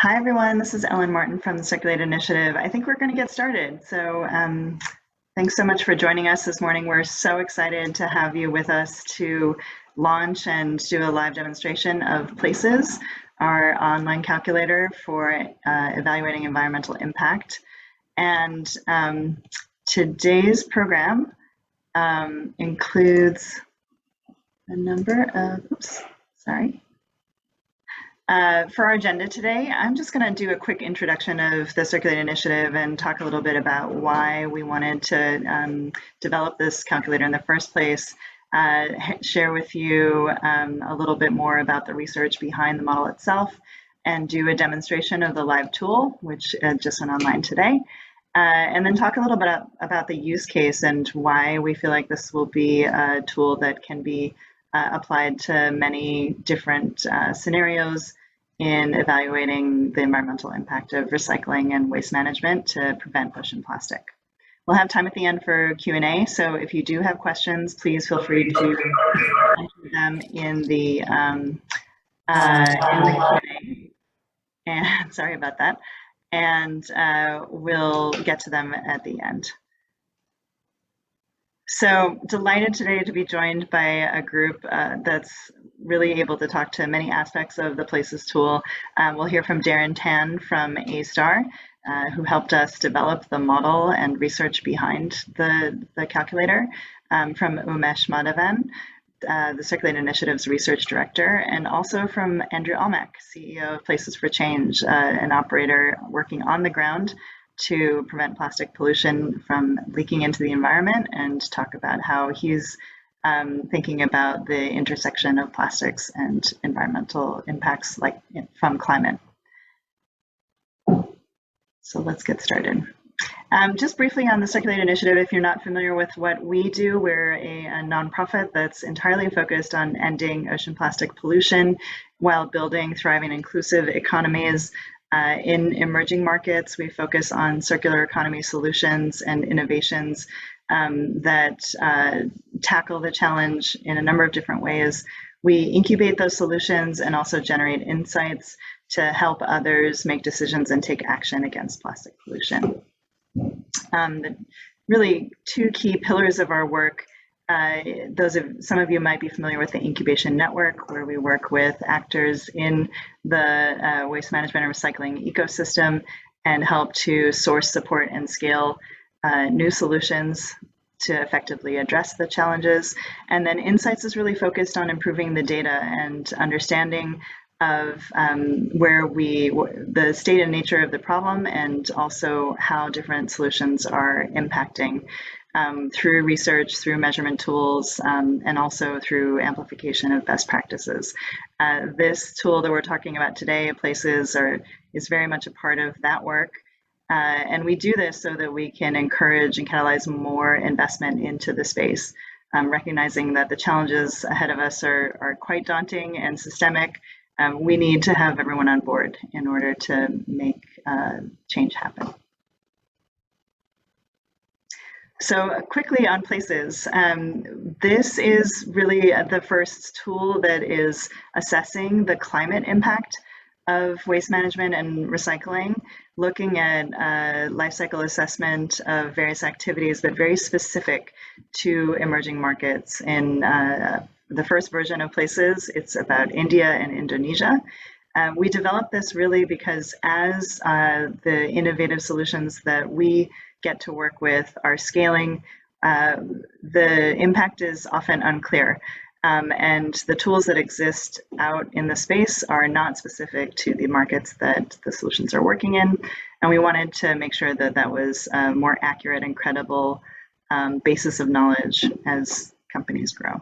Hi, everyone. This is Ellen Martin from the Circulate Initiative. I think we're going to get started. So thanks so much for joining us this morning. We're so excited to have you with us to launch and do a live demonstration of Places, our online calculator for evaluating environmental impact. And today's program includes a number of, for our agenda today, I'm just going to do a quick introduction of the Circulate Initiative and talk a little bit about why we wanted to develop this calculator in the first place, share with you a little bit more about the research behind the model itself, and do a demonstration of the live tool, which just went online today, and then talk a little bit about the use case and why we feel like this will be a tool that can be applied to many different scenarios in evaluating the environmental impact of recycling and waste management to prevent ocean plastic. We'll have time at the end for Q&A, so if you do have questions, please feel free to enter them in the Q&A. And sorry about that. And we'll get to them at the end. So delighted today to be joined by a group that's really able to talk to many aspects of the Places tool. We'll hear from Darren Tan from A-Star, who helped us develop the model and research behind the calculator, from Umesh Madhavan, the Circulate Initiative's research director, and also from Andrew Almec, CEO of Places for Change, an operator working on the ground to prevent plastic pollution from leaking into the environment, and talk about how he's thinking about the intersection of plastics and environmental impacts like from climate. So let's get started. Just briefly on the Circulate Initiative, if you're not familiar with what we do, we're a nonprofit that's entirely focused on ending ocean plastic pollution while building thriving, inclusive economies. In emerging markets, we focus on circular economy solutions and innovations that tackle the challenge in a number of different ways. We incubate those solutions and also generate insights to help others make decisions and take action against plastic pollution. The really two key pillars of our work, some of you might be familiar with the Incubation Network, where we work with actors in the waste management and recycling ecosystem and help to source, support, and scale new solutions to effectively address the challenges. And then Insights is really focused on improving the data and understanding of the state and nature of the problem, and also how different solutions are impacting through research, through measurement tools, and also through amplification of best practices. This tool that we're talking about today, Places, is very much a part of that work. And we do this so that we can encourage and catalyze more investment into the space, recognizing that the challenges ahead of us are quite daunting and systemic. We need to have everyone on board in order to make change happen. So quickly on Places, this is really the first tool that is assessing the climate impact of waste management and recycling, looking at lifecycle assessment of various activities, but very specific to emerging markets. In the first version of Places, it's about India and Indonesia. We developed this really because as the innovative solutions that we get to work with are scaling, the impact is often unclear. And the tools that exist out in the space are not specific to the markets that the solutions are working in. And we wanted to make sure that that was a more accurate and credible basis of knowledge as companies grow.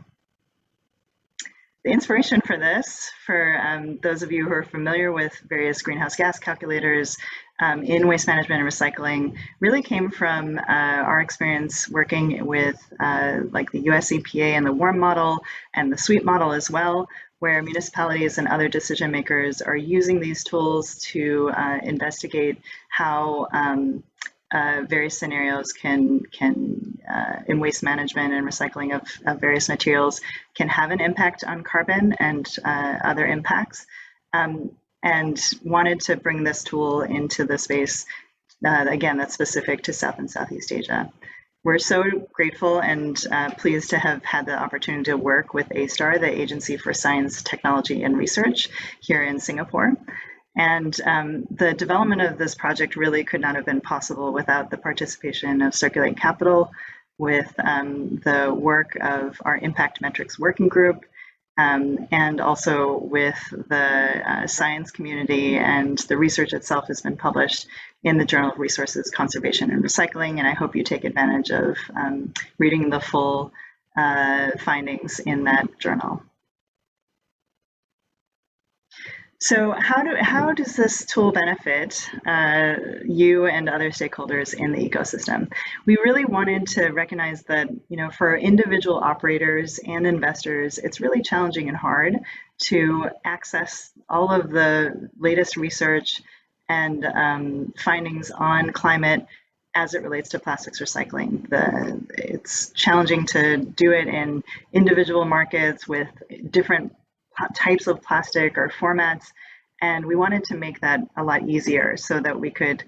The inspiration for this, for those of you who are familiar with various greenhouse gas calculators in waste management and recycling, really came from our experience working with like the US EPA and the WARM model and the SWEET model as well, where municipalities and other decision makers are using these tools to investigate how various scenarios can in waste management and recycling of various materials can have an impact on carbon and other impacts. and wanted to bring this tool into the space, again, that's specific to South and Southeast Asia. We're so grateful and pleased to have had the opportunity to work with A*STAR, the Agency for Science, Technology and Research here in Singapore. And the development of this project really could not have been possible without the participation of Circulate Capital, with the work of our Impact Metrics Working Group, and also with the science community, and the research itself has been published in the Journal of Resources Conservation and Recycling, and I hope you take advantage of reading the full findings in that journal. So how does this tool benefit you and other stakeholders in the ecosystem? We really wanted to recognize that, for individual operators and investors, it's really challenging and hard to access all of the latest research and findings on climate as it relates to plastics recycling. It's challenging to do it in individual markets with different types of plastic or formats, and we wanted to make that a lot easier so that we could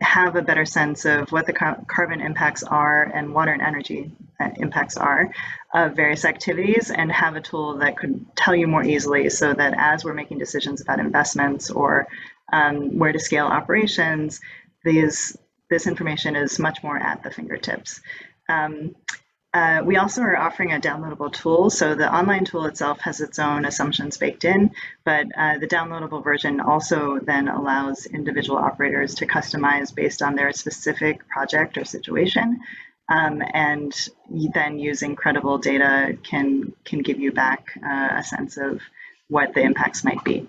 have a better sense of what the carbon impacts are and water and energy impacts are of various activities, and have a tool that could tell you more easily, so that as we're making decisions about investments or where to scale operations, this information is much more at the fingertips. We also are offering a downloadable tool. So the online tool itself has its own assumptions baked in, but the downloadable version also then allows individual operators to customize based on their specific project or situation. And then using credible data can give you back a sense of what the impacts might be.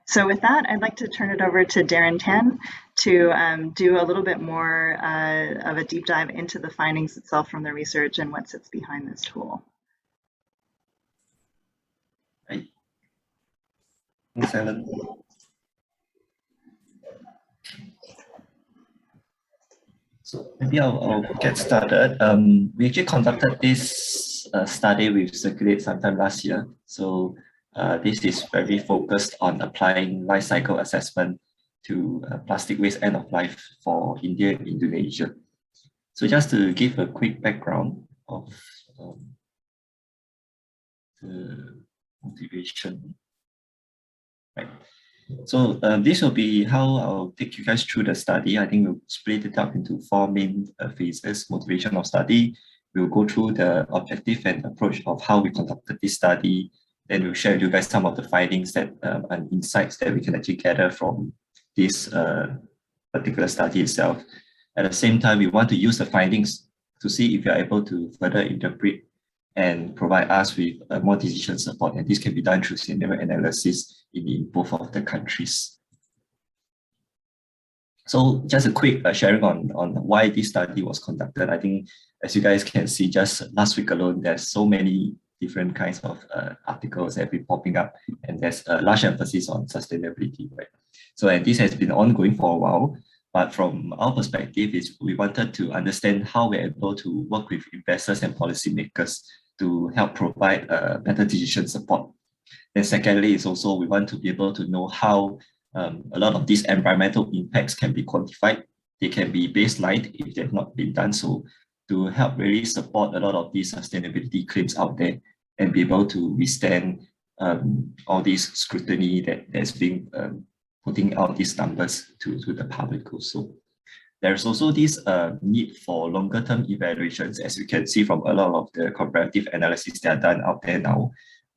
So with that, I'd like to turn it over to Darren Tan to do a little bit more of a deep dive into the findings itself from the research and what sits behind this tool. Right. Thanks, Ellen. So maybe I'll get started. We actually conducted this study with Circulate sometime last year. So this is very focused on applying life cycle assessment to plastic waste end of life for India and Indonesia. So just to give a quick background of the motivation, right? So this will be how I'll take you guys through the study. I think we'll split it up into 4 main phases: motivation of study. We'll go through the objective and approach of how we conducted this study. Then we'll share with you guys some of the findings that and insights that we can actually gather from this particular study itself. At the same time, we want to use the findings to see if we are able to further interpret and provide us with more decision support. And this can be done through scenario analysis in both of the countries. So just a quick sharing on why this study was conducted. I think, as you guys can see, just last week alone, there's so many different kinds of articles that have been popping up, and there's a large emphasis on sustainability, right? So, and this has been ongoing for a while, but from our perspective, is we wanted to understand how we're able to work with investors and policymakers to help provide better decision support. Then secondly, is also we want to be able to know how a lot of these environmental impacts can be quantified. They can be baselined if they've not been done so, to help really support a lot of these sustainability claims out there and be able to withstand all this scrutiny that's being putting out these numbers to the public also. There's also this need for longer term evaluations, as you can see from a lot of the comparative analysis that are done out there now,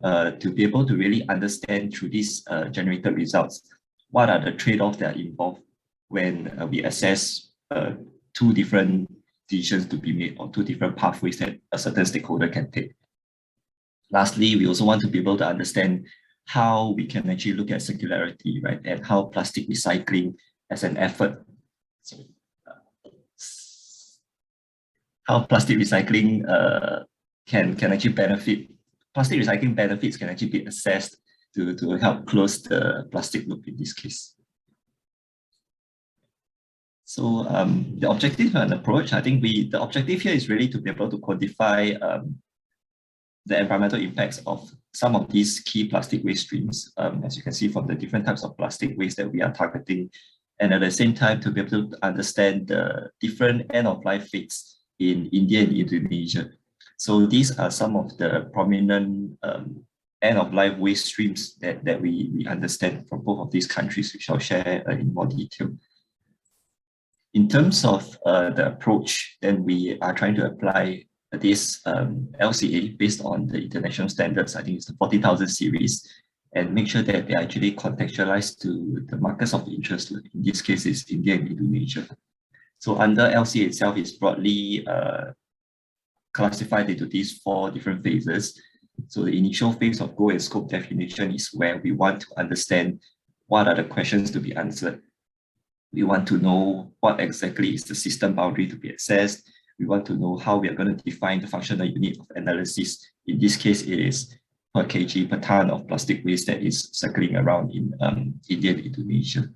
to be able to really understand through these generated results, what are the trade-offs that are involved when we assess 2 different decisions to be made, or 2 different pathways that a certain stakeholder can take. Lastly, we also want to be able to understand how we can actually look at circularity, right? And how plastic recycling as an effort, how plastic recycling can actually benefit, plastic recycling benefits can actually be assessed to help close the plastic loop in this case. So the objective and approach, I think the objective here is really to be able to quantify the environmental impacts of some of these key plastic waste streams, as you can see from the different types of plastic waste that we are targeting, and at the same time to be able to understand the different end-of-life fates in India and Indonesia. So these are some of the prominent end-of-life waste streams that we understand from both of these countries, which I'll share in more detail. In terms of the approach, then we are trying to apply this LCA based on the international standards. I think it's the 40,000 series, and make sure that they are actually contextualized to the markets of interest. In this case, is India and Indonesia. So under LCA itself, is broadly classified into these 4 different phases. So the initial phase of goal and scope definition is where we want to understand what are the questions to be answered. We want to know what exactly is the system boundary to be assessed. We want to know how we are going to define the functional unit of analysis. In this case, it is per kg per ton of plastic waste that is circling around in India and Indonesia.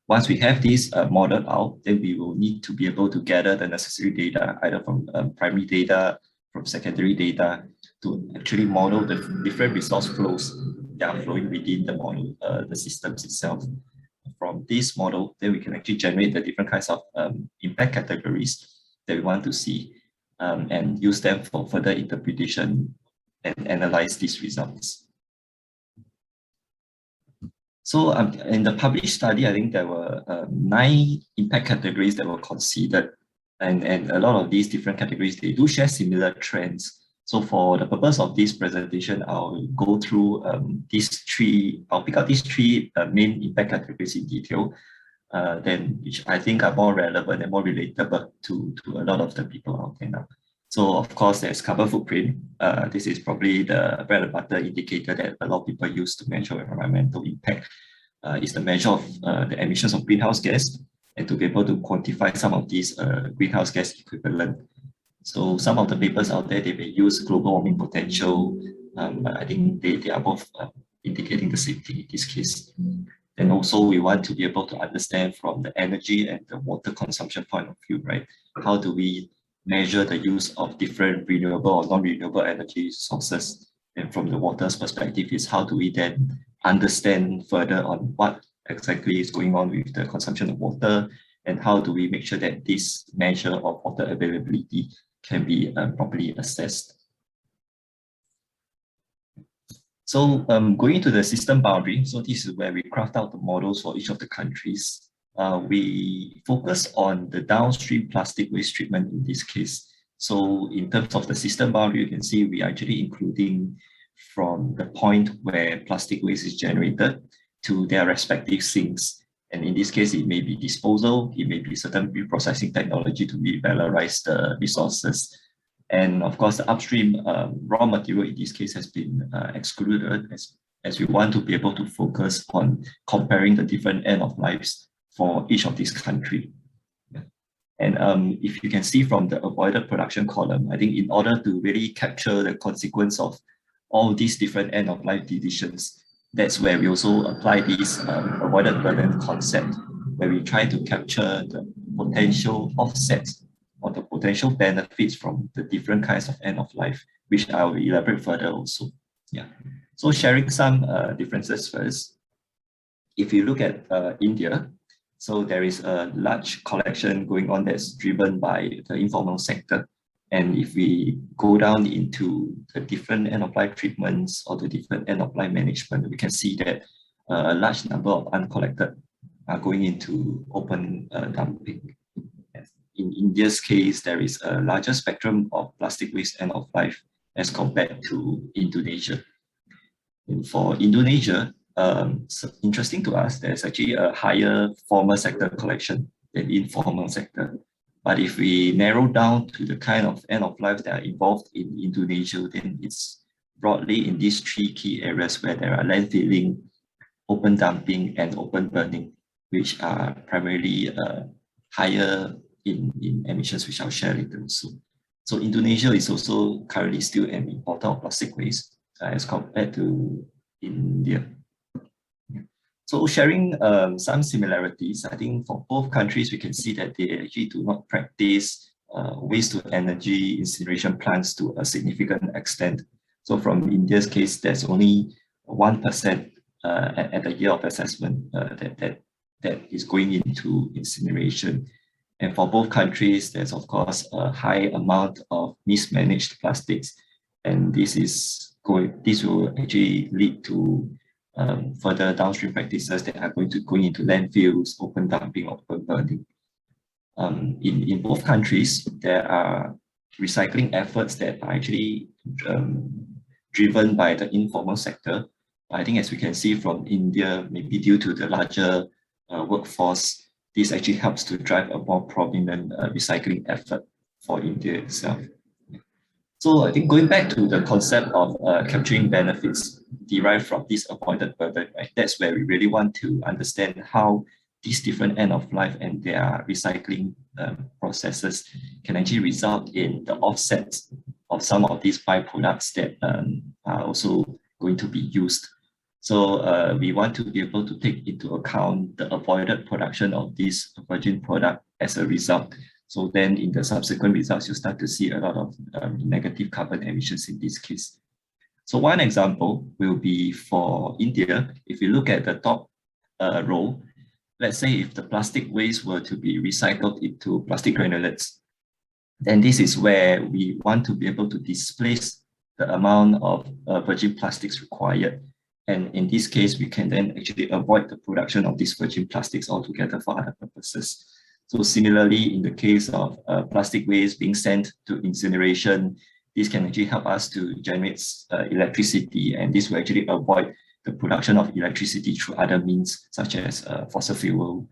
Once we have this modeled out, then we will need to be able to gather the necessary data, either from primary data, from secondary data, to actually model the different resource flows that are flowing within the model, the systems itself. From this model, then we can actually generate the different kinds of impact categories that we want to see, and use them for further interpretation and analyze these results. So in the published study, I think there were 9 impact categories that were considered, and a lot of these different categories, they do share similar trends. So for the purpose of this presentation, I'll go through I'll pick out these 3 main impact categories in detail, which I think are more relevant and more relatable to a lot of the people out there now. So of course, there's carbon footprint. This is probably the bread and butter indicator that a lot of people use to measure environmental impact. Is the measure of the emissions of greenhouse gas, and to be able to quantify some of these greenhouse gas equivalent. So some of the papers out there, they may use global warming potential. I think they are both indicating the same thing in this case. And also we want to be able to understand from the energy and the water consumption point of view, right? How do we measure the use of different renewable or non-renewable energy sources? And from the water's perspective is how do we then understand further on what exactly is going on with the consumption of water, and how do we make sure that this measure of water availability can be properly assessed. So going into the system boundary, so this is where we craft out the models for each of the countries. We focus on the downstream plastic waste treatment in this case. So in terms of the system boundary, you can see we are actually including from the point where plastic waste is generated to their respective sinks. And in this case, it may be disposal, it may be certain reprocessing technology to revalorize the resources. And of course, the upstream raw material in this case has been excluded as we want to be able to focus on comparing the different end of lives for each of these countries. And if you can see from the avoided production column, I think in order to really capture the consequence of all these different end of life decisions, that's where we also apply this avoided burden concept, where we try to capture the potential offsets or the potential benefits from the different kinds of end of life, which I will elaborate further also. Yeah. So sharing some differences first. If you look at India, so there is a large collection going on that's driven by the informal sector. And if we go down into the different end-of-life treatments or the different end-of-life management, we can see that a large number of uncollected are going into open dumping. In India's case, there is a larger spectrum of plastic waste end-of-life as compared to Indonesia. And for Indonesia, so interesting to us, there's actually a higher formal sector collection than informal sector. But if we narrow down to the kind of end of life that are involved in Indonesia, then it's broadly in these 3 key areas where there are landfilling, open dumping, and open burning, which are primarily higher in emissions, which I'll share later also. So Indonesia is also currently still an importer of plastic waste as compared to India. So sharing some similarities, I think for both countries, we can see that they actually do not practice waste to energy incineration plants to a significant extent. So from India's case, there's only 1% at the year of assessment that is going into incineration. And for both countries, there's of course a high amount of mismanaged plastics, and this will actually lead to further downstream practices that are going into landfills, open dumping, or open burning. In both countries, there are recycling efforts that are actually driven by the informal sector. I think as we can see from India, maybe due to the larger workforce, this actually helps to drive a more prominent recycling effort for India itself. So I think going back to the concept of capturing benefits derived from this avoided burden, right? That's where we really want to understand how these different end of life and their recycling processes can actually result in the offsets of some of these byproducts that are also going to be used. So we want to be able to take into account the avoided production of this virgin product as a result. So then in the subsequent results, you start to see a lot of negative carbon emissions in this case. So one example will be for India. If you look at the top row, let's say if the plastic waste were to be recycled into plastic granulates, then this is where we want to be able to displace the amount of virgin plastics required. And in this case, we can then actually avoid the production of these virgin plastics altogether for other purposes. So similarly, in the case of plastic waste being sent to incineration, this can actually help us to generate electricity, and this will actually avoid the production of electricity through other means, such as fossil fuel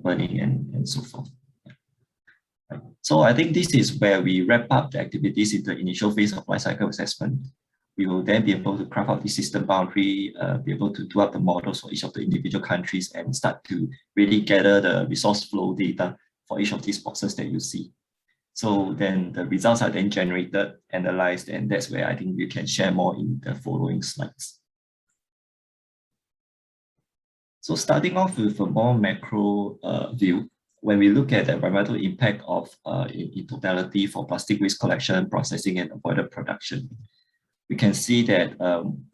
burning and so forth. Right. So I think this is where we wrap up the activities in the initial phase of life cycle assessment. We will then be able to craft out the system boundary, be able to do up the models for each of the individual countries and start to really gather the resource flow data for each of these boxes that you see. So then the results are then generated, analyzed, and that's where I think we can share more in the following slides. So starting off with a more macro view, when we look at the environmental impact of in totality for plastic waste collection, processing, and avoided production, we can see that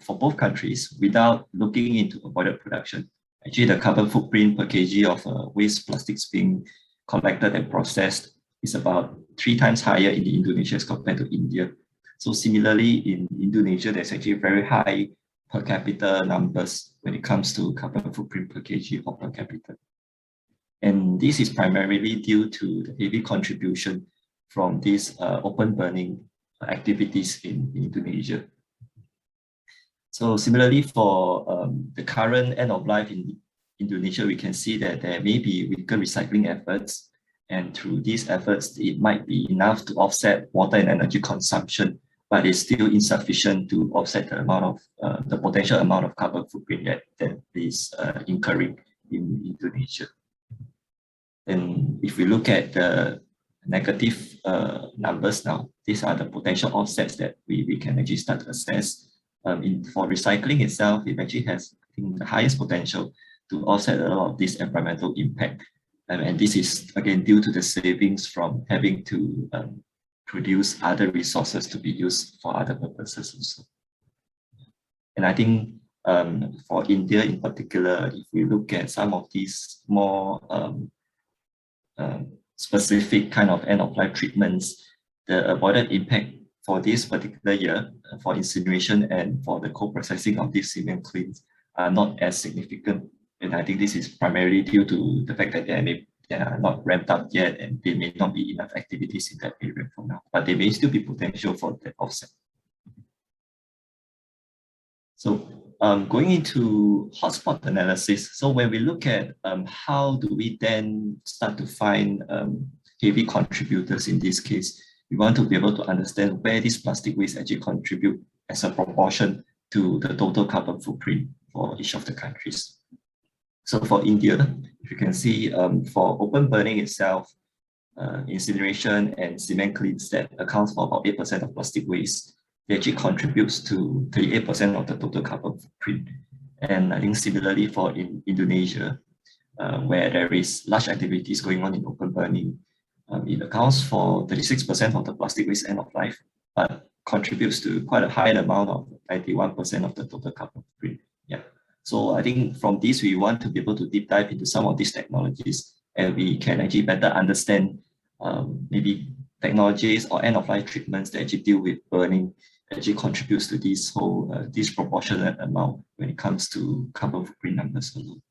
for both countries, without looking into avoided production, actually the carbon footprint per kg of waste plastics being collected and processed is about 3 times higher in Indonesia as compared to India. So similarly, in Indonesia, there's actually very high per capita numbers when it comes to carbon footprint per kg or per capita. And this is primarily due to the heavy contribution from these open burning activities in Indonesia. So similarly for the current end of life in Indonesia, we can see that there may be weaker recycling efforts, and through these efforts, it might be enough to offset water and energy consumption, but it's still insufficient to offset the amount of the potential amount of carbon footprint that is incurring in Indonesia. And if we look at the negative numbers now, these are the potential offsets that we can actually start to assess. For recycling itself, it actually has, I think, the highest potential to offset a lot of this environmental impact. And this is, again, due to the savings from having to produce other resources to be used for other purposes also. And I think for India in particular, if we look at some of these more specific kind of end-of-life treatments, the avoided impact for this particular year, for incineration and for the co-processing of these cement cleans are not as significant. And I think this is primarily due to the fact that they are not ramped up yet, and there may not be enough activities in that area for now, but there may still be potential for that offset. So going into hotspot analysis, so when we look at how do we then start to find heavy contributors in this case, we want to be able to understand where these plastic waste actually contribute as a proportion to the total carbon footprint for each of the countries. So for India, if you can see for open burning itself, incineration and cement cleans that accounts for about 8% of plastic waste, it actually contributes to 38% of the total carbon footprint. And I think similarly for Indonesia, where there is large activities going on in open burning, it accounts for 36% of the plastic waste end of life, but contributes to quite a high amount of 91% of the total carbon footprint. Yeah. So I think from this, we want to be able to deep dive into some of these technologies, and we can actually better understand maybe technologies or end-of-life treatments that actually deal with burning actually contributes to this whole disproportionate amount when it comes to carbon footprint numbers alone.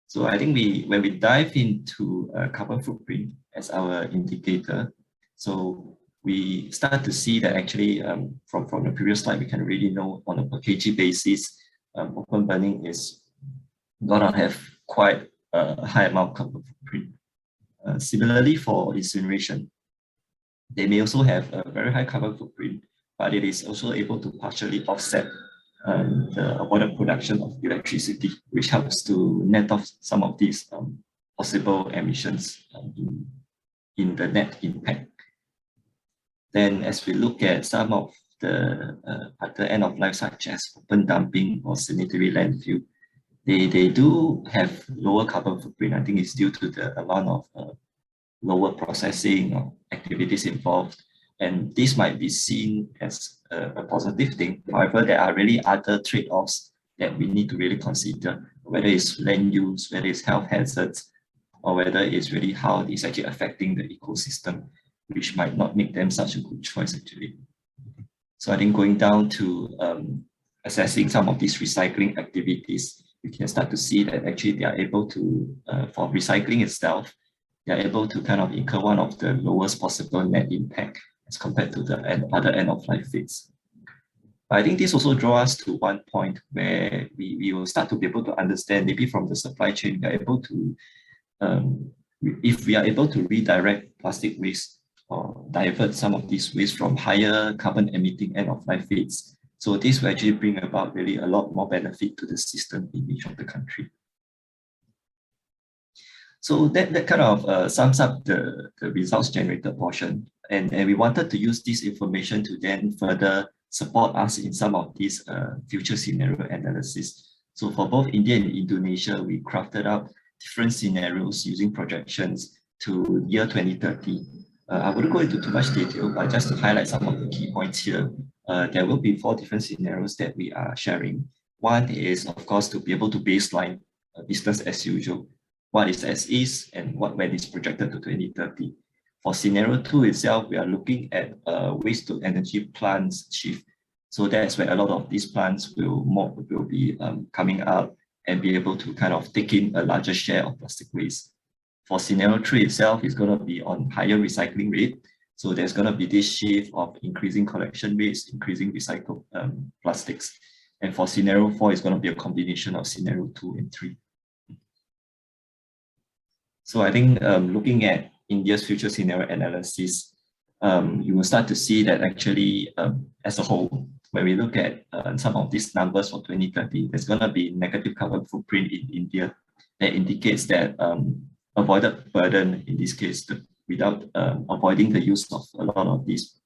So I think when we dive into carbon footprint as our indicator, so we start to see that actually from the previous slide, we can really know on a per kg basis, open burning is gonna have quite a high amount of carbon footprint. Similarly for incineration, they may also have a very high carbon footprint, but it is also able to partially offset the avoided production of electricity, which helps to net off some of these possible emissions in the net impact. Then as we look at some of the at the end of life, such as open dumping or sanitary landfill, they do have lower carbon footprint. I think it's due to the amount of lower processing or activities involved. And this might be seen as a positive thing. However, there are really other trade-offs that we need to really consider, whether it's land use, whether it's health hazards, or whether it's really how it's actually affecting the ecosystem, which might not make them such a good choice actually. So I think going down to assessing some of these recycling activities, we can start to see that actually they are able to, for recycling itself, they are able to kind of incur one of the lowest possible net impact as compared to the other end-of-life feeds. I think this also draws us to one point where we will start to be able to understand, maybe from the supply chain, we are able to, if we are able to redirect plastic waste or divert some of these waste from higher carbon emitting end-of-life feeds. So this will actually bring about really a lot more benefit to the system in each of the country. So that kind of sums up the results generated portion. And we wanted to use this information to then further support us in some of these future scenario analysis. So for both India and Indonesia, we crafted out different scenarios using projections to year 2030. I wouldn't go into too much detail, but just to highlight some of the key points here, there will be 4 different scenarios that we are sharing. One is, of course, to be able to baseline business as usual. What is as is and when is projected to 2030. For scenario 2 itself, we are looking at waste to energy plants shift. So that's where a lot of these plants will be coming up and be able to kind of take in a larger share of plastic waste. For scenario 3 itself, is going to be on higher recycling rate. So there's going to be this shift of increasing collection rates, increasing recycled plastics. And for scenario 4, it's going to be a combination of scenario 2 and 3. So I think looking at India's future scenario analysis, you will start to see that actually as a whole, when we look at some of these numbers for 2030, there's going to be negative carbon footprint in India that indicates that avoided burden, in this case, without avoiding the use of a lot of these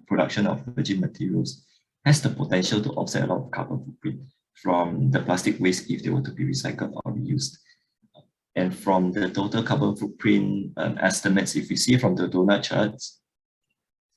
production of virgin materials, has the potential to offset a lot of carbon footprint from the plastic waste if they were to be recycled or reused. And from the total carbon footprint estimates, if you see from the donut charts,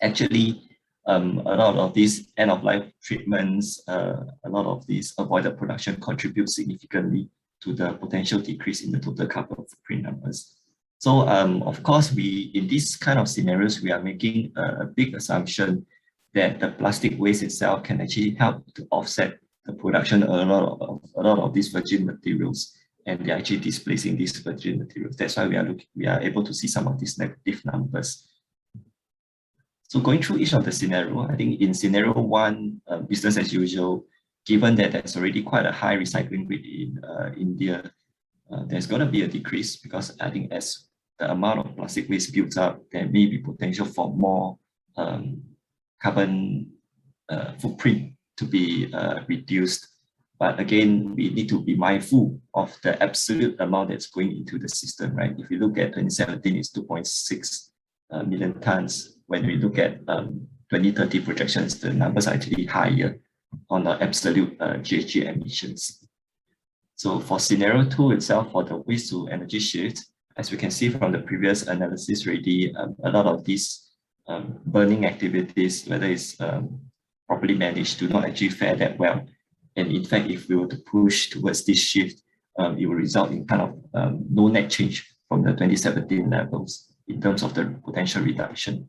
actually a lot of these end-of-life treatments, a lot of these avoided production contribute significantly to the potential decrease in the total carbon footprint numbers. So of course, in these kind of scenarios, we are making a big assumption that the plastic waste itself can actually help to offset the production of a lot of these virgin materials, and they're actually displacing these virgin materials. That's why we are able to see some of these negative numbers. So going through each of the scenario, I think in scenario 1, business as usual, given that there's already quite a high recycling rate in India, there's going to be a decrease, because I think as the amount of plastic waste builds up, there may be potential for more carbon footprint to be reduced. But again, we need to be mindful of the absolute amount that's going into the system, right? If you look at 2017, it's 2.6 million tons. When we look at 2030 projections, the numbers are actually higher on the absolute GHG emissions. So for scenario 2 itself, for the waste to energy shift, as we can see from the previous analysis already, a lot of these burning activities, whether it's properly managed, do not actually fare that well. And in fact, if we were to push towards this shift, it will result in kind of no net change from the 2017 levels in terms of the potential reduction.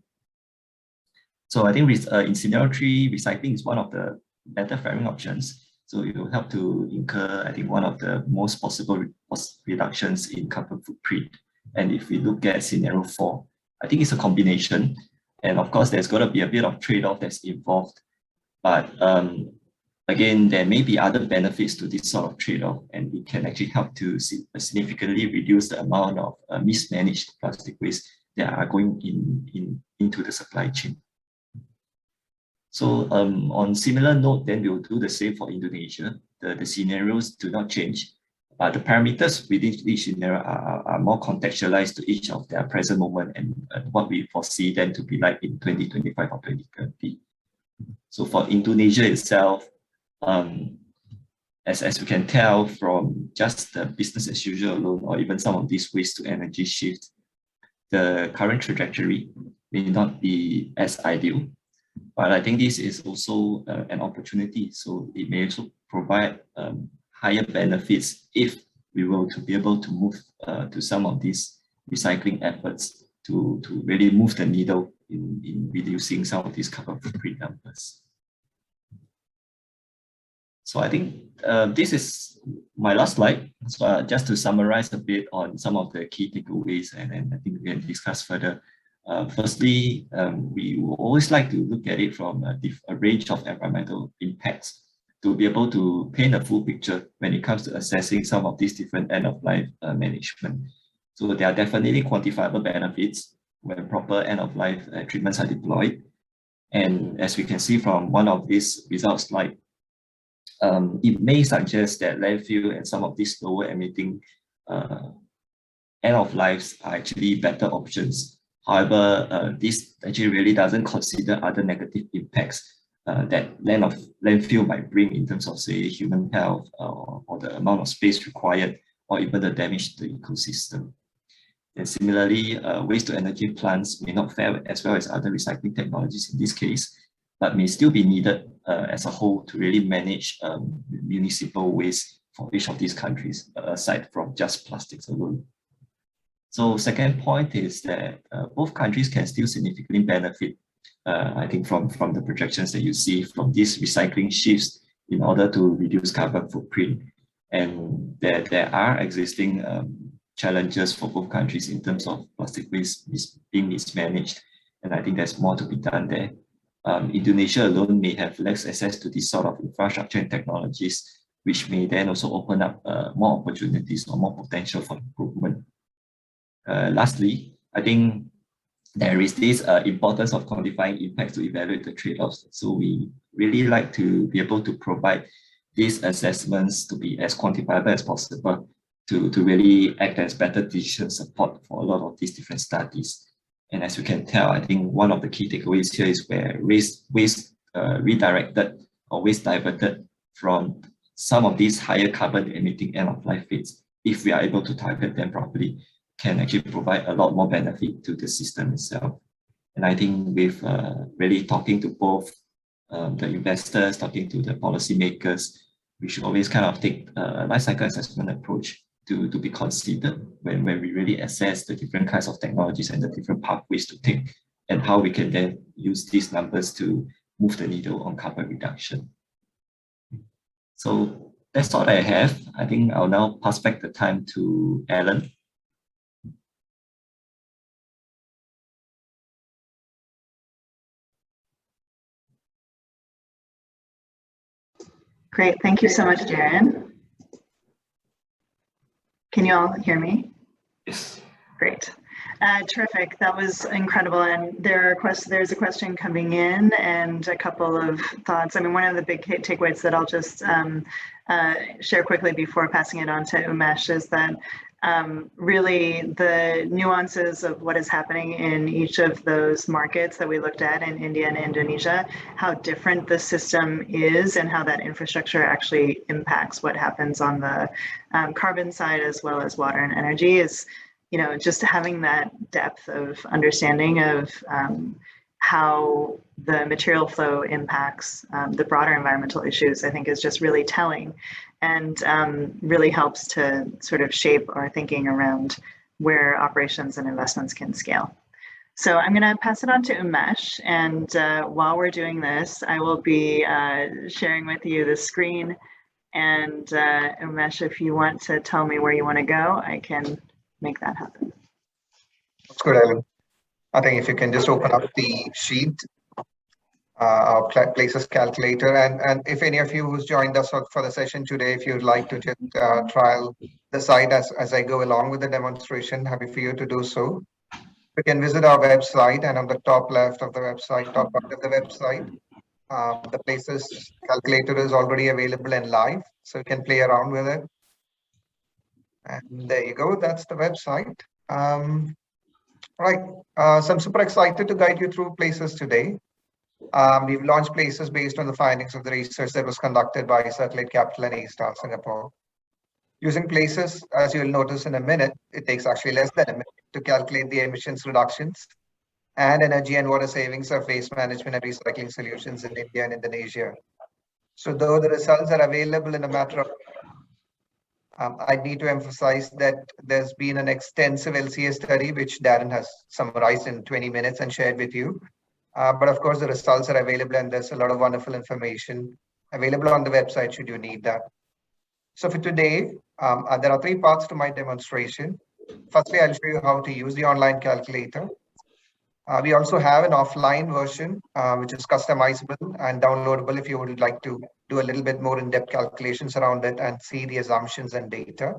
So I think in scenario 3, recycling is one of the better faring options. So it will help to incur, I think, one of the most possible reductions in carbon footprint. And if we look at scenario 4, I think it's a combination. And of course, there's got to be a bit of trade-off that's involved. But again, there may be other benefits to this sort of trade-off, and it can actually help to significantly reduce the amount of mismanaged plastic waste that are going into the supply chain. So on similar note, then we'll do the same for Indonesia. The scenarios do not change, but the parameters within each scenario are more contextualized to each of their present moment and what we foresee them to be like in 2025 or 2030. So for Indonesia itself, as we can tell from just the business as usual alone, or even some of these waste to energy shifts, the current trajectory may not be as ideal. But I think this is also an opportunity. So it may also provide higher benefits if we were to be able to move to some of these recycling efforts to really move the needle in reducing some of these carbon footprint numbers. So I think this is my last slide. So just to summarize a bit on some of the key takeaways, and then I think we can discuss further. Firstly, we will always like to look at it from a range of environmental impacts to be able to paint a full picture when it comes to assessing some of these different end-of-life management. So there are definitely quantifiable benefits when proper end-of-life treatments are deployed. And as we can see from one of these results slide, it may suggest that landfill and some of these lower emitting end-of-lives are actually better options. However, this actually really doesn't consider other negative impacts that landfill might bring in terms of, say, human health or the amount of space required, or even the damage to the ecosystem. And similarly, waste to energy plants may not fare as well as other recycling technologies in this case, but may still be needed as a whole to really manage municipal waste for each of these countries, aside from just plastics alone. So second point is that both countries can still significantly benefit, I think, from the projections that you see from these recycling shifts in order to reduce carbon footprint. And there are existing challenges for both countries in terms of plastic waste being mismanaged. And I think there's more to be done there. Indonesia alone may have less access to this sort of infrastructure and technologies, which may then also open up more opportunities or more potential for improvement. Lastly, I think there is this importance of quantifying impacts to evaluate the trade-offs. So we really like to be able to provide these assessments to be as quantifiable as possible to really act as better decision support for a lot of these different studies. And as you can tell, I think one of the key takeaways here is where waste redirected or waste diverted from some of these higher carbon emitting end-of-life fates, if we are able to target them properly, can actually provide a lot more benefit to the system itself. And I think with really talking to both the investors, talking to the policymakers, we should always kind of take a life cycle assessment approach to be considered when we really assess the different kinds of technologies and the different pathways to take, and how we can then use these numbers to move the needle on carbon reduction. So that's all I have. I think I'll now pass back the time to Alan. Great, thank you so much, Darren. Can you all hear me? Yes. Great. Terrific. That was incredible. And there's a question coming in and a couple of thoughts. I mean, one of the big takeaways that I'll just share quickly before passing it on to Umesh is that really the nuances of what is happening in each of those markets that we looked at in India and Indonesia, how different the system is and how that infrastructure actually impacts what happens on the carbon side as well as water and energy is, you know, just having that depth of understanding of how the material flow impacts the broader environmental issues, I think is just really telling, and really helps to sort of shape our thinking around where operations and investments can scale. So I'm going to pass it on to Umesh, and while we're doing this, I will be sharing with you the screen. And Umesh, if you want to tell me where you want to go, I can make that happen. That's good, Ellen. I think if you can just open up the sheet, our places calculator, and if any of you who's joined us for the session today, if you'd like to just trial the site as I go along with the demonstration, happy for you to do so. You can visit our website, and on the top left of the website, top part of the website, the places calculator is already available and live, so you can play around with it. And there you go, that's the website. Right, so I'm super excited to guide you through places today. We've launched places based on the findings of the research that was conducted by Circulate Capital and A-Star Singapore. Using places, as you'll notice in a minute, it takes actually less than a minute to calculate the emissions reductions and energy and water savings of waste management and recycling solutions in India and Indonesia. So though the results are available in a matter of I need to emphasize that there's been an extensive LCA study, which Darren has summarized in 20 minutes and shared with you. But of course, the results are available, and there's a lot of wonderful information available on the website should you need that. So for today, there are 3 parts to my demonstration. Firstly, I'll show you how to use the online calculator. We also have an offline version, which is customizable and downloadable if you would like to do a little bit more in-depth calculations around it and see the assumptions and data.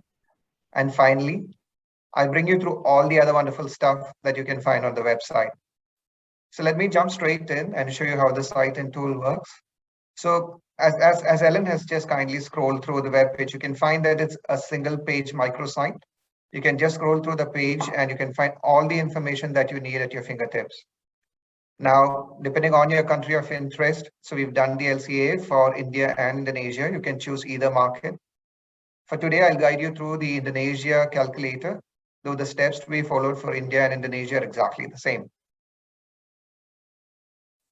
And finally, I'll bring you through all the other wonderful stuff that you can find on the website. So let me jump straight in and show you how the site and tool works. So as Ellen has just kindly scrolled through the web page, you can find that it's a single page microsite. You can just scroll through the page and you can find all the information that you need at your fingertips. Now, depending on your country of interest, so we've done the LCA for India and Indonesia. You can choose either market. For today, I'll guide you through the Indonesia calculator, though the steps to be followed for India and Indonesia are exactly the same.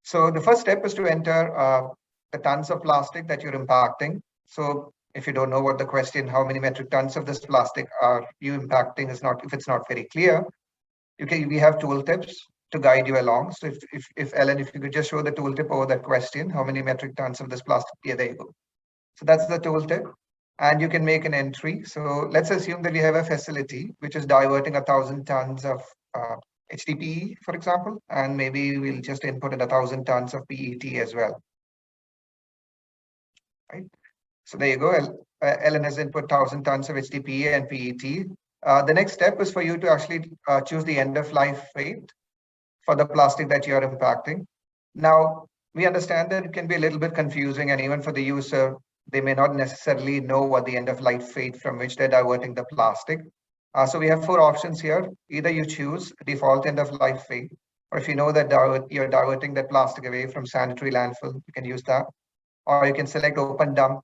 So the first step is to enter the tons of plastic that you're impacting. So if you don't know what the question, how many metric tons of this plastic are you impacting is not, if it's not very clear, we have tooltips to guide you along. So if Ellen, if you could just show the tooltip over that question, how many metric tons of this plastic, yeah, there you go. So that's the tooltip, and you can make an entry. So let's assume that we have a facility which is diverting 1,000 tons of HDPE, for example, and maybe we'll just input in 1,000 tons of PET as well. Right. So there you go. Ellen has input 1,000 tons of HDPE and PET. The next step is for you to actually choose the end of life fate for the plastic that you're impacting. Now, we understand that it can be a little bit confusing, and even for the user, they may not necessarily know what the end of life fate from which they're diverting the plastic. So we have 4 options here. Either you choose default end of life fate, or if you know that you're diverting that plastic away from sanitary landfill, you can use that. Or you can select open dump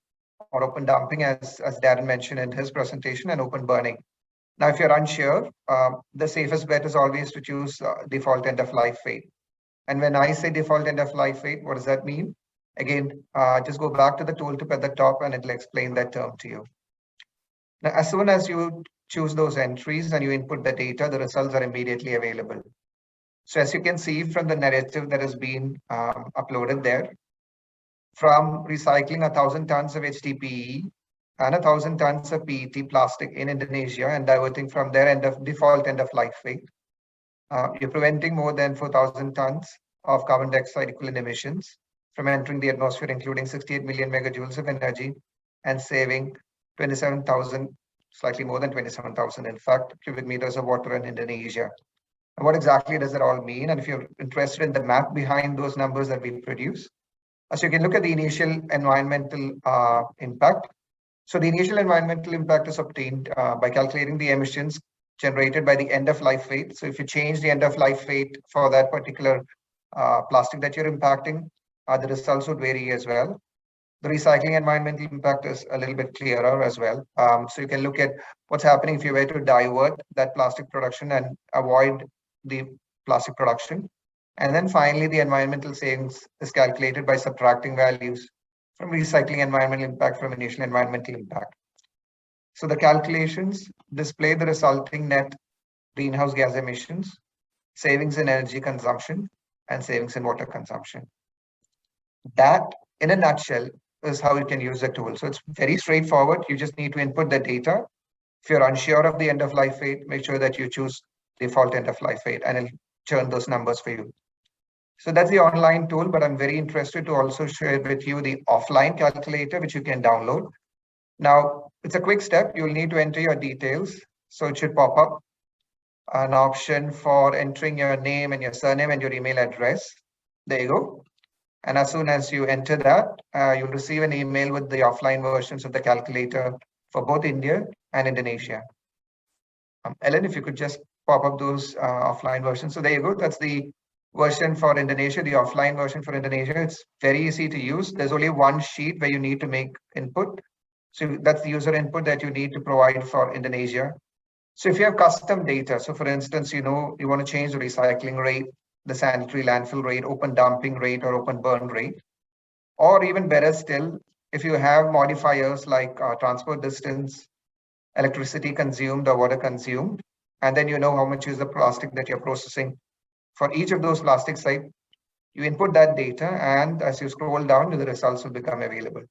or open dumping, as Darren mentioned in his presentation, and open burning. Now, if you're unsure, the safest bet is always to choose default end of life fate. And when I say default end of life fate, what does that mean? Again, just go back to the tooltip at the top and it'll explain that term to you. Now, as soon as you choose those entries and you input the data, the results are immediately available. So as you can see from the narrative that has been uploaded there, from recycling 1,000 tons of HDPE and 1,000 tons of PET plastic in Indonesia and diverting from their default end of life fate, you're preventing more than 4,000 tons of carbon dioxide equivalent emissions from entering the atmosphere, including 68 million megajoules of energy, and saving 27,000, slightly more than 27,000, in fact, cubic meters of water in Indonesia. And what exactly does it all mean? And if you're interested in the math behind those numbers that we produce, so you can look at the initial environmental impact. So the initial environmental impact is obtained by calculating the emissions generated by the end of life fate. So if you change the end of life fate for that particular plastic that you're impacting, the results would vary as well. The recycling environmental impact is a little bit clearer as well. So you can look at what's happening if you were to divert that plastic production and avoid the plastic production. And then finally, the environmental savings is calculated by subtracting values from recycling environmental impact from initial environmental impact. So the calculations display the resulting net greenhouse gas emissions, savings in energy consumption, and savings in water consumption. That, in a nutshell, is how you can use the tool. So it's very straightforward. You just need to input the data. If you're unsure of the end of life rate, make sure that you choose default end of life rate, and it'll churn those numbers for you. So that's the online tool, but I'm very interested to also share with you the offline calculator, which you can download. Now, it's a quick step. You'll need to enter your details. So it should pop up an option for entering your name and your surname and your email address. There you go. And as soon as you enter that, you'll receive an email with the offline versions of the calculator for both India and Indonesia. Ellen, if you could just pop up those offline versions. So there you go. That's the version for Indonesia, the offline version for Indonesia. It's very easy to use. There's only one sheet where you need to make input. So that's the user input that you need to provide for Indonesia. So if you have custom data, so for instance, you want to change the recycling rate, the sanitary landfill rate, open dumping rate, or open burn rate, or even better still, if you have modifiers like transport distance, electricity consumed or water consumed, and then you know how much is the plastic that you're processing. For each of those plastic sites, you input that data, and as you scroll down, the results will become available.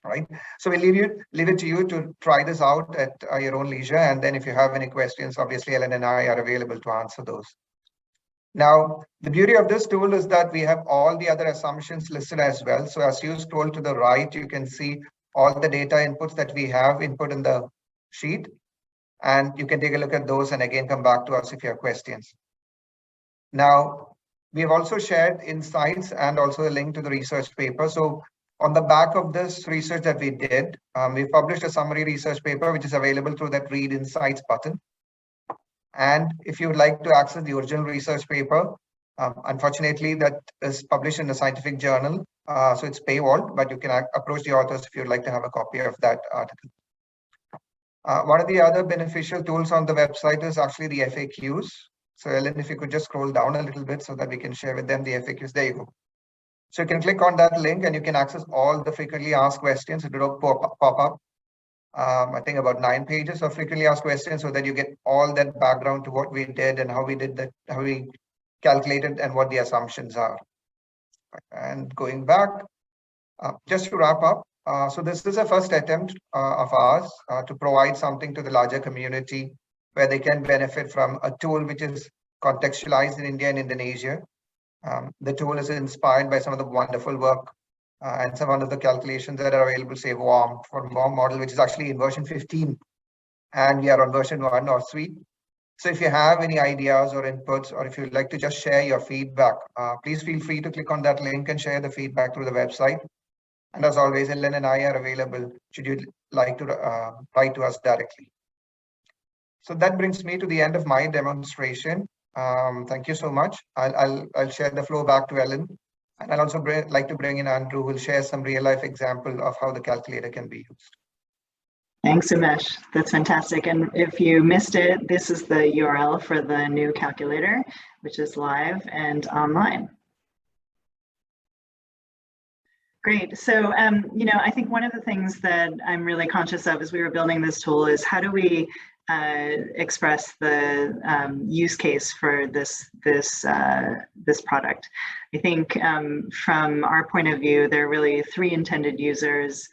Right. So we'll leave it to you to try this out at your own leisure. And then if you have any questions, obviously Ellen and I are available to answer those. Now, the beauty of this tool is that we have all the other assumptions listed as well. So as you scroll to the right, you can see all the data inputs that we have input in the sheet. And you can take a look at those and again, come back to us if you have questions. Now, we have also shared insights and also a link to the research paper. So on the back of this research that we did, we published a summary research paper, which is available through that Read Insights button. And if you would like to access the original research paper, unfortunately, that is published in a scientific journal. So it's paywalled, but you can approach the authors if you'd like to have a copy of that article. One of the other beneficial tools on the website is actually the FAQs. So Ellen, if you could just scroll down a little bit so that we can share with them the FAQs. There you go. So you can click on that link and you can access all the frequently asked questions. It will pop up, I think about 9 pages of frequently asked questions so that you get all that background to what we did and how we did that, how we calculated and what the assumptions are. And going back, just to wrap up, so this is a first attempt of ours to provide something to the larger community where they can benefit from a tool which is contextualized in India and Indonesia. The tool is inspired by some of the wonderful work and some of the calculations that are available, say WARM model, which is actually in version 15, and we are on version 1 or 3. So if you have any ideas or inputs, or if you'd like to just share your feedback, please feel free to click on that link and share the feedback through the website. And as always, Ellen and I are available should you like to write to us directly. So that brings me to the end of my demonstration. Thank you so much. I'll share the floor back to Ellen. And I'll also like to bring in Andrew, who will share some real life example of how the calculator can be used. Thanks, Umesh. That's fantastic. And if you missed it, this is the URL for the new calculator, which is live and online. Great. So, I think one of the things that I'm really conscious of as we were building this tool is how do we express the use case for this product. I think from our point of view, there are really 3 intended users,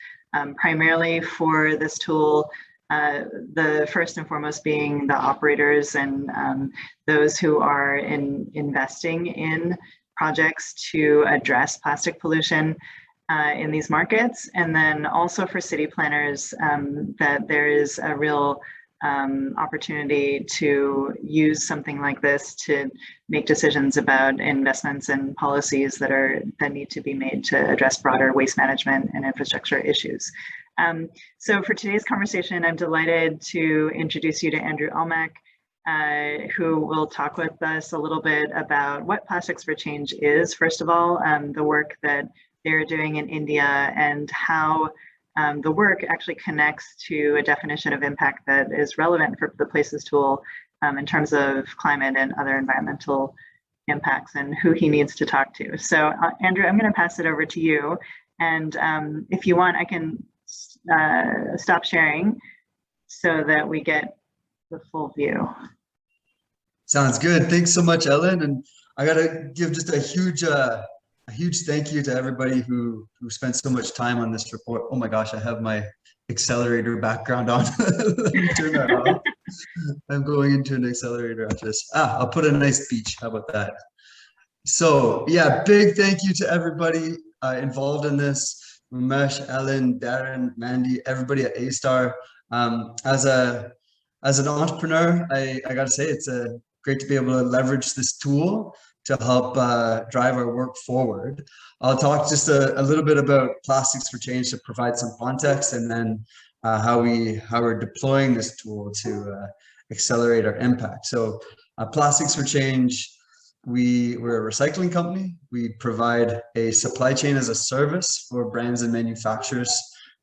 primarily for this tool. The first and foremost being the operators and those who are investing in projects to address plastic pollution in these markets, and then also for city planners that there is a real opportunity to use something like this to make decisions about investments and policies that need to be made to address broader waste management and infrastructure issues. So for today's conversation, I'm delighted to introduce you to Andrew Almack, who will talk with us a little bit about what Plastics for Change is, first of all, the work that they're doing in India, and how the work actually connects to a definition of impact that is relevant for the Places tool in terms of climate and other environmental impacts and who he needs to talk to. So Andrew, I'm going to pass it over to you. And if you want, I can stop sharing so that we get the full view. Sounds good. Thanks so much, Ellen. And I got to give just a huge thank you to everybody who spent so much time on this report. Oh my gosh, I have my accelerator background on. Let me turn that off. I'm going into an accelerator after this. I'll put a nice beach. How about that? So yeah, big thank you to everybody involved in this. Ramesh, Ellen, Darren, Mandy, everybody at A-Star. As an entrepreneur, I got to say it's great to be able to leverage this tool to help drive our work forward. I'll talk just a little bit about Plastics for Change to provide some context, and then how we're deploying this tool to accelerate our impact. So Plastics for Change, we're a recycling company. We provide a supply chain as a service for brands and manufacturers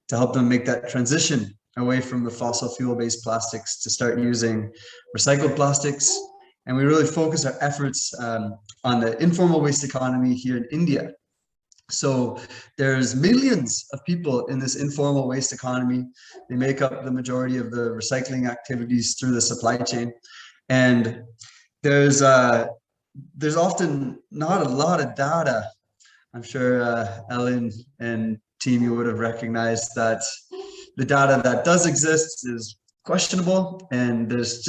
to help them make that transition away from the fossil fuel-based plastics to start using recycled plastics. And we really focus our efforts on the informal waste economy here in India. So there's millions of people in this informal waste economy. They make up the majority of the recycling activities through the supply chain. And there's often not a lot of data. I'm sure Ellen and team, you would have recognized that the data that does exist is questionable, and there's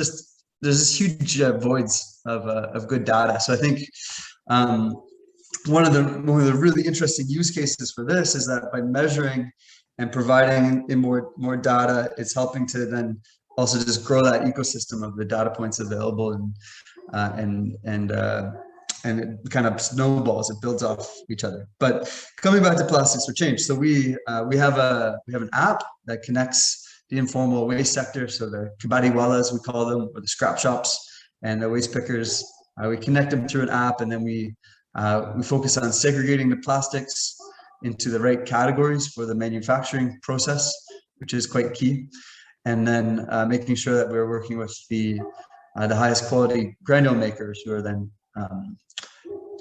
this huge voids of good data. So I think one of the really interesting use cases for this is that by measuring and providing in more data, it's helping to then also just grow that ecosystem of the data points available, and it kind of snowballs, it builds off each other. But coming back to Plastics for Change, so we have an app that connects the informal waste sector, so the kabadiwalas, we call them, or the scrap shops, and the waste pickers. We connect them through an app, and then we focus on segregating the plastics into the right categories for the manufacturing process, which is quite key. And then making sure that we're working with the highest quality granule makers who are then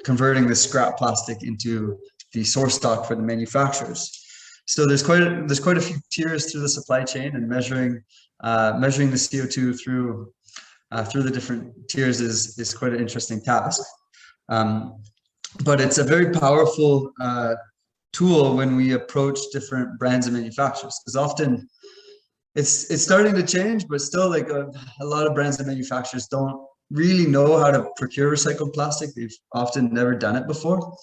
converting the scrap plastic into the source stock for the manufacturers. So there's quite a few tiers through the supply chain, and measuring the CO2 through the different tiers is quite an interesting task. But it's a very powerful tool when we approach different brands and manufacturers, because often it's starting to change, but still, like a lot of brands and manufacturers don't really know how to procure recycled plastic. They've often never done it before,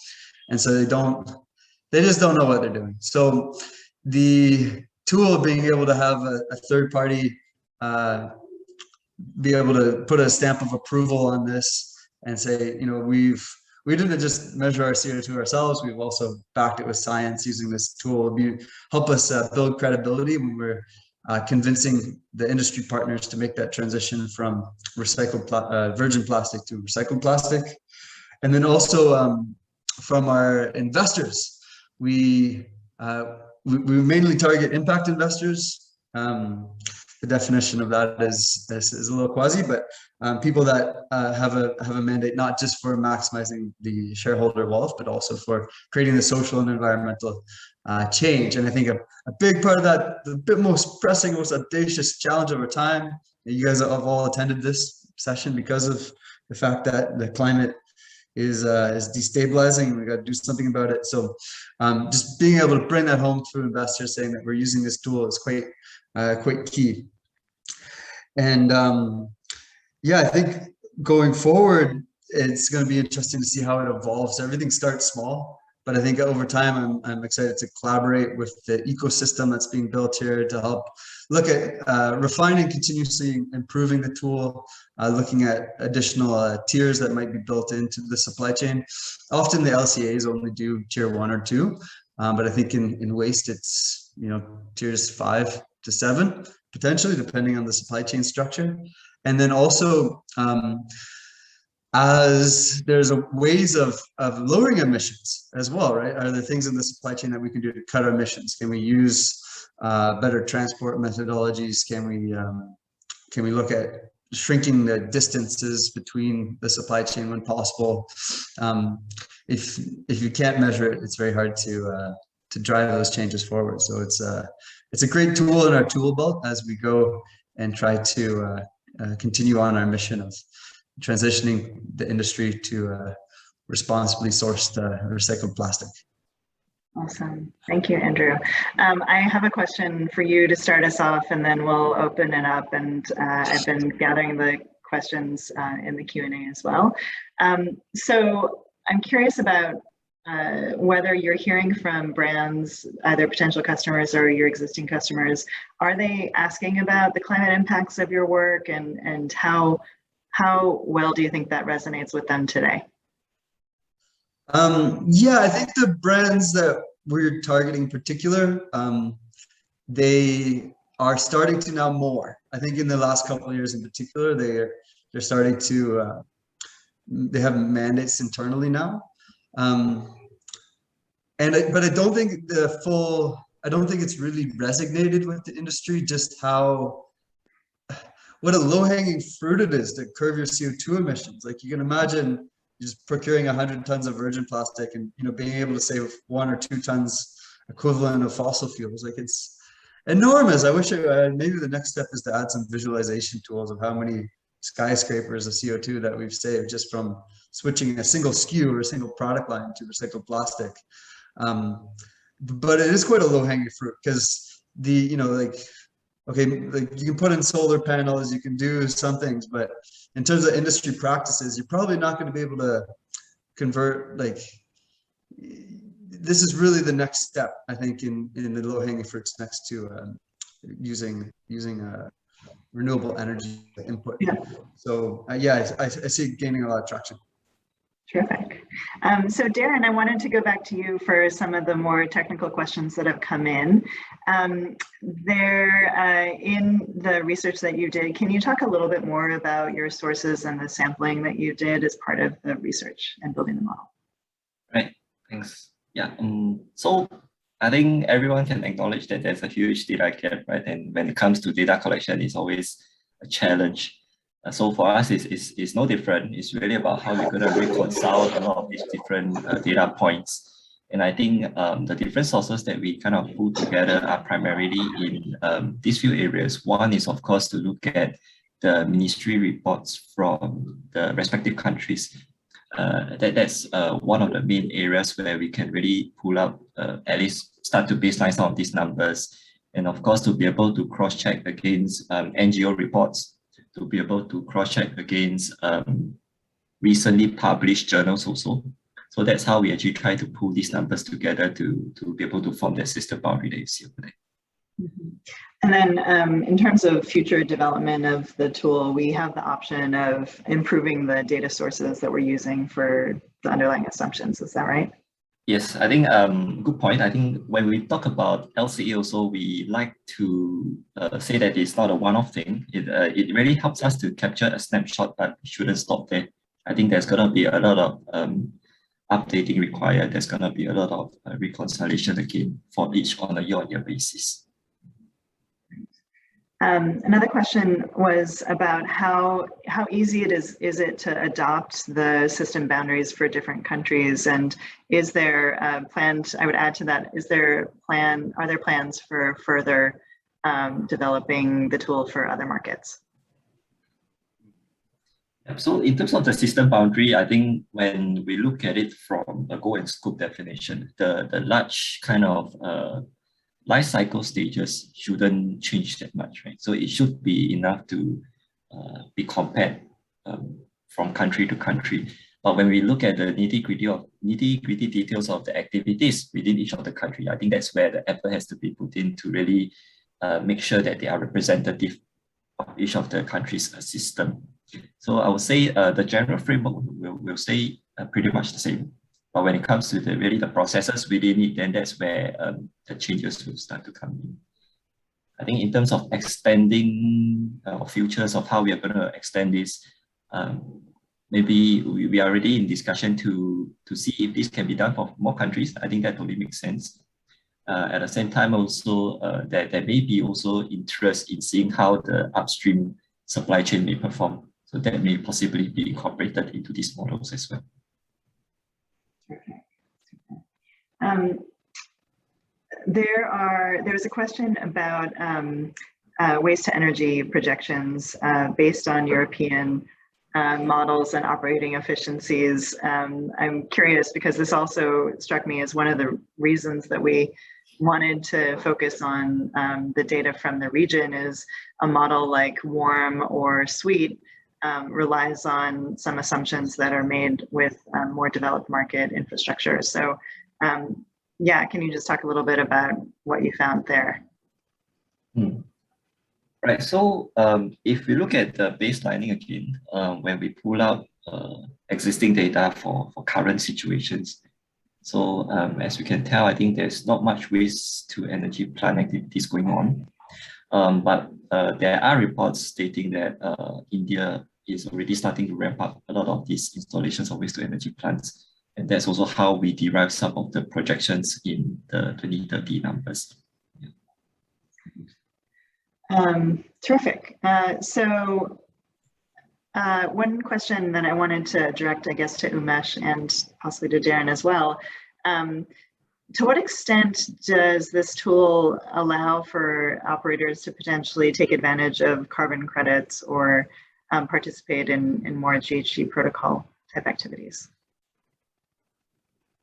and so they just don't know what they're doing. So the tool of being able to have a third party be able to put a stamp of approval on this and say, we didn't just measure our CO2 ourselves, we've also backed it with science using this tool, help us build credibility when we're convincing the industry partners to make that transition from recycled virgin plastic to recycled plastic. And then also from our investors, we mainly target impact investors. The definition of that is a little quasi, but people that have a mandate not just for maximizing the shareholder wealth, but also for creating the social and environmental change. And I think a big part of that, the most pressing, most audacious challenge over time, you guys have all attended this session because of the fact that the climate is destabilizing, and we got to do something about it. So just being able to bring that home to investors, saying that we're using this tool is quite key. And yeah, I think going forward, it's going to be interesting to see how it evolves. Everything starts small, but I think over time, I'm excited to collaborate with the ecosystem that's being built here to help look at refining, continuously improving the tool, looking at additional tiers that might be built into the supply chain. Often the LCAs only do tier 1 or 2, but I think in waste, it's tiers 5 to 7, potentially, depending on the supply chain structure. And then also, as there's ways of lowering emissions as well, right? Are there things in the supply chain that we can do to cut our emissions? Can we use better transport methodologies? Can we look at shrinking the distances between the supply chain when possible. If you can't measure it, it's very hard to drive those changes forward. So it's a great tool in our tool belt as we go and try to continue on our mission of transitioning the industry to responsibly sourced recycled plastic. Awesome. Thank you, Andrew. I have a question for you to start us off, and then we'll open it up. And I've been gathering the questions in the Q&A as well. So I'm curious about whether you're hearing from brands, either potential customers or your existing customers. Are they asking about the climate impacts of your work, and how well do you think that resonates with them today? Yeah, I think the brands that we're targeting in particular, they are starting to now more. I think in the last couple of years in particular, they're starting to, they have mandates internally now. But I don't think I don't think it's really resonated with the industry, just what a low-hanging fruit it is to curb your CO2 emissions. Like, you can imagine just procuring 100 tons of virgin plastic and being able to save 1 or 2 tons equivalent of fossil fuels. Like, it's enormous. I wish maybe the next step is to add some visualization tools of how many skyscrapers of CO2 that we've saved just from switching a single SKU or a single product line to recycled plastic. But it is quite a low-hanging fruit, because okay, like, you can put in solar panels, you can do some things, but in terms of industry practices, you're probably not going to be able to convert. Like, this is really the next step, I think, in the low-hanging fruits next to using renewable energy input. Yeah. So yeah, I see it gaining a lot of traction. Terrific. So Darren, I wanted to go back to you for some of the more technical questions that have come in. In the research that you did, can you talk a little bit more about your sources and the sampling that you did as part of the research and building the model? Right, thanks. Yeah, so I think everyone can acknowledge that there's a huge data gap, right? And when it comes to data collection, it's always a challenge. So for us, it's no different. It's really about how we're going to reconcile a lot of these different data points. And I think the different sources that we kind of pull together are primarily in these few areas. One is, of course, to look at the ministry reports from the respective countries. That's one of the main areas where we can really pull up, at least start to baseline some of these numbers. And of course, to be able to cross-check against NGO reports, to be able to cross-check against recently published journals also. So that's how we actually try to pull these numbers together to be able to form that system boundary that you see over there. Mm-hmm. And then in terms of future development of the tool, we have the option of improving the data sources that we're using for the underlying assumptions. Is that right? Yes, I think good point. I think when we talk about LCA also, we like to say that it's not a one-off thing. It really helps us to capture a snapshot, but we shouldn't stop there. I think there's going to be a lot of updating required. There's going to be a lot of reconciliation again for each on a year-on-year basis. Another question was about how easy it is it to adopt the system boundaries for different countries, and is there planned? I would add to that: are there plans for further developing the tool for other markets? So in terms of the system boundary, I think when we look at it from a goal and scope definition, the large kind of life cycle stages shouldn't change that much, right? So it should be enough to be compared from country to country. But when we look at the nitty-gritty details of the activities within each of the country, I think that's where the effort has to be put in to really make sure that they are representative of each of the country's system. So I would say the general framework will stay pretty much the same. But when it comes to the processes within it, then that's where the changes will start to come in. I think in terms of extending futures of how we are going to extend this, maybe we are already in discussion to see if this can be done for more countries. I think that totally makes sense. At the same time, also there may be also interest in seeing how the upstream supply chain may perform. So that may possibly be incorporated into these models as well. There's a question about waste to energy projections based on European models and operating efficiencies. I'm curious because this also struck me as one of the reasons that we wanted to focus on the data from the region is a model like warm or sweet relies on some assumptions that are made with more developed market infrastructure. So yeah, can you just talk a little bit about what you found there? Right, so if we look at the baselining again, when we pull out existing data for current situations, so as we can tell, I think there's not much waste to energy plant activities going on. But there are reports stating that India is already starting to ramp up a lot of these installations of waste to energy plants. And that's also how we derive some of the projections in the 2030 numbers. Terrific. So one question that I wanted to direct, I guess, to Umesh and possibly to Darren as well. To what extent does this tool allow for operators to potentially take advantage of carbon credits or participate in more GHG protocol type activities?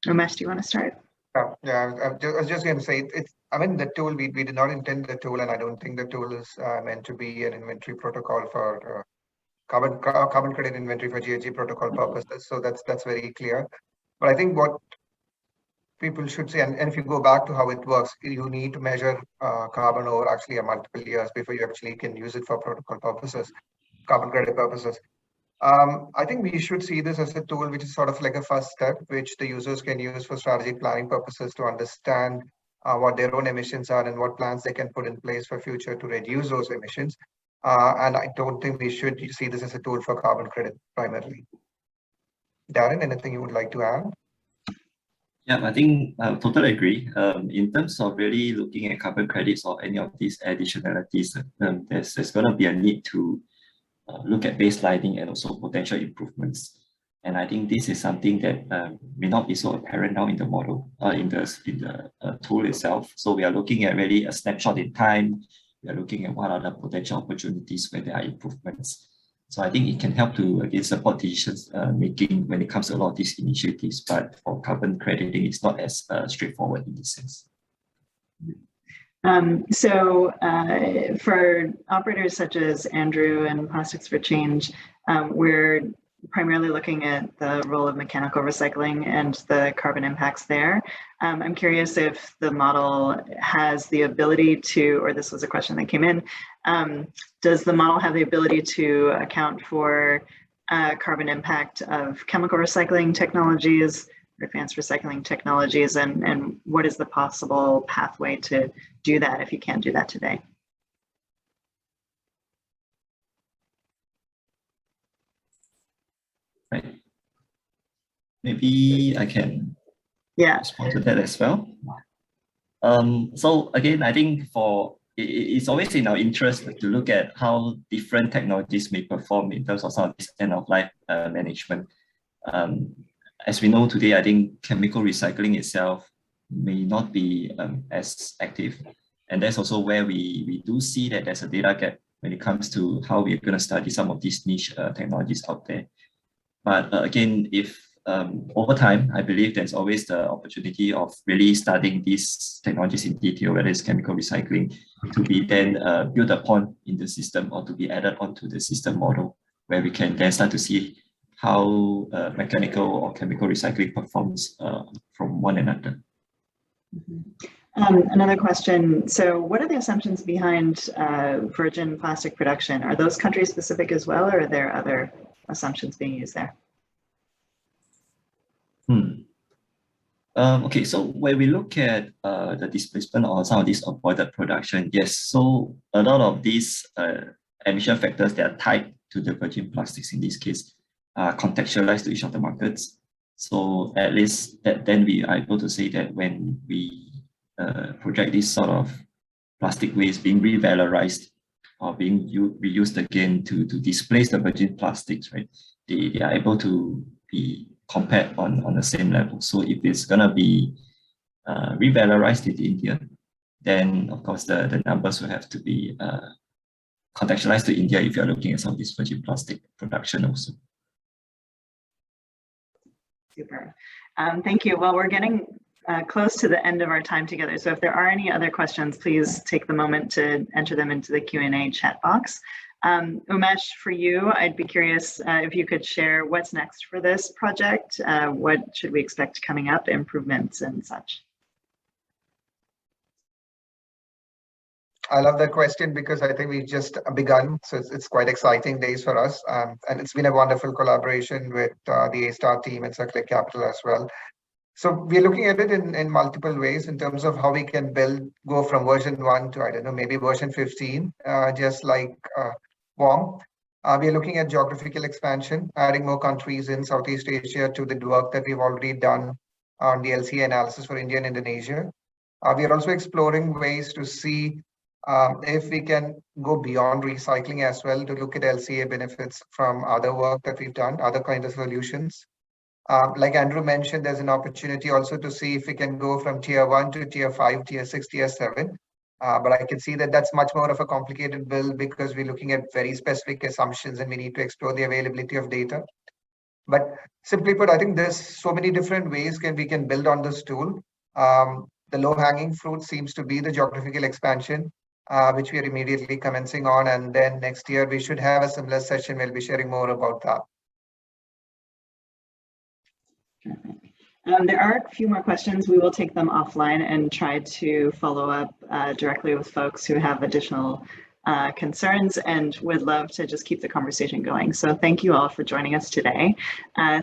Umesh, do you want to start? Yeah, I was just going to say, I mean, the tool, we did not intend the tool, and I don't think the tool is meant to be an inventory protocol for carbon credit inventory for GHG protocol purposes. So that's very clear. But I think what people should say, and if you go back to how it works, you need to measure carbon over actually a multiple years before you actually can use it for protocol purposes, carbon credit purposes. I think we should see this as a tool which is sort of like a first step, which the users can use for strategic planning purposes to understand what their own emissions are and what plans they can put in place for future to reduce those emissions. And I don't think we should see this as a tool for carbon credit primarily. Darren, anything you would like to add? Yeah, I think I totally agree. In terms of really looking at carbon credits or any of these additionalities, there's going to be a need to look at baselining and also potential improvements. And I think this is something that may not be so apparent now in the model, in the tool itself. So we are looking at really a snapshot in time. We are looking at what are the potential opportunities where there are improvements. So I think it can help to, again, support decisions making when it comes to a lot of these initiatives. But for carbon crediting, it's not as straightforward in this sense. So for operators such as Andrew and Plastics for Change, we're primarily looking at the role of mechanical recycling and the carbon impacts there. I'm curious if the model has the ability to, or this was a question that came in, does the model have the ability to account for carbon impact of chemical recycling technologies, advanced recycling technologies, and what is the possible pathway to do that if you can't do that today? Right. Maybe I can respond to that as well. So again, I think it's always in our interest to look at how different technologies may perform in terms of some of this end-of-life management. As we know today, I think chemical recycling itself may not be as active. And that's also where we do see that there's a data gap when it comes to how we're going to study some of these niche technologies out there. But again, if over time, I believe there's always the opportunity of really studying these technologies in detail, whether it's chemical recycling, to be then built upon in the system or to be added onto the system model, where we can then start to see how mechanical or chemical recycling performs from one another. Another question. So what are the assumptions behind virgin plastic production? Are those country specific as well, or are there other assumptions being used there? Okay, so when we look at the displacement or some of this avoided production, yes, so a lot of these emission factors that are tied to the virgin plastics in this case are contextualized to each of the markets. So at least then we are able to say that when we project this sort of plastic waste being revalorized or being reused again to displace the virgin plastics, right? They are able to be compared on the same level. So if it's gonna be revalorized in India, then of course the numbers will have to be contextualized to India if you're looking at some of this virgin plastic production also. Super. Thank you. Well, we're getting close to the end of our time together. So if there are any other questions, please take the moment to enter them into the Q&A chat box. Umesh, for you, I'd be curious if you could share what's next for this project. What should we expect coming up, improvements and such? I love that question because I think we've just begun. So it's quite exciting days for us. And it's been a wonderful collaboration with the A-Star team and Circulate Capital as well. So we're looking at it in multiple ways in terms of how we can go from version 1 to, I don't know, maybe version 15, just like WOM. We're looking at geographical expansion, adding more countries in Southeast Asia to the work that we've already done on the LCA analysis for India and Indonesia. We are also exploring ways to see if we can go beyond recycling as well to look at LCA benefits from other work that we've done, other kinds of solutions. Like Andrew mentioned, there's an opportunity also to see if we can go from tier 1 to tier 5, tier 6, tier 7. But I can see that that's much more of a complicated build because we're looking at very specific assumptions and we need to explore the availability of data. But simply put, I think there's so many different ways we can build on this tool. The low-hanging fruit seems to be the geographical expansion, which we are immediately commencing on. And then next year, we should have a similar session. We'll be sharing more about that. There are a few more questions. We will take them offline and try to follow up directly with folks who have additional concerns and would love to just keep the conversation going. So thank you all for joining us today.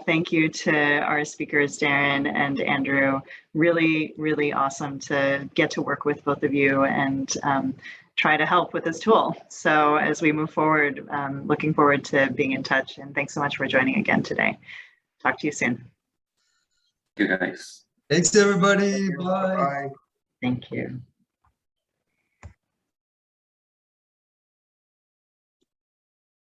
Thank you to our speakers, Darren and Andrew. Really, really awesome to get to work with both of you and try to help with this tool. So as we move forward, looking forward to being in touch, and thanks so much for joining again today. Talk to you soon. Thank you, guys. Thanks, everybody. Bye. Bye. Thank you.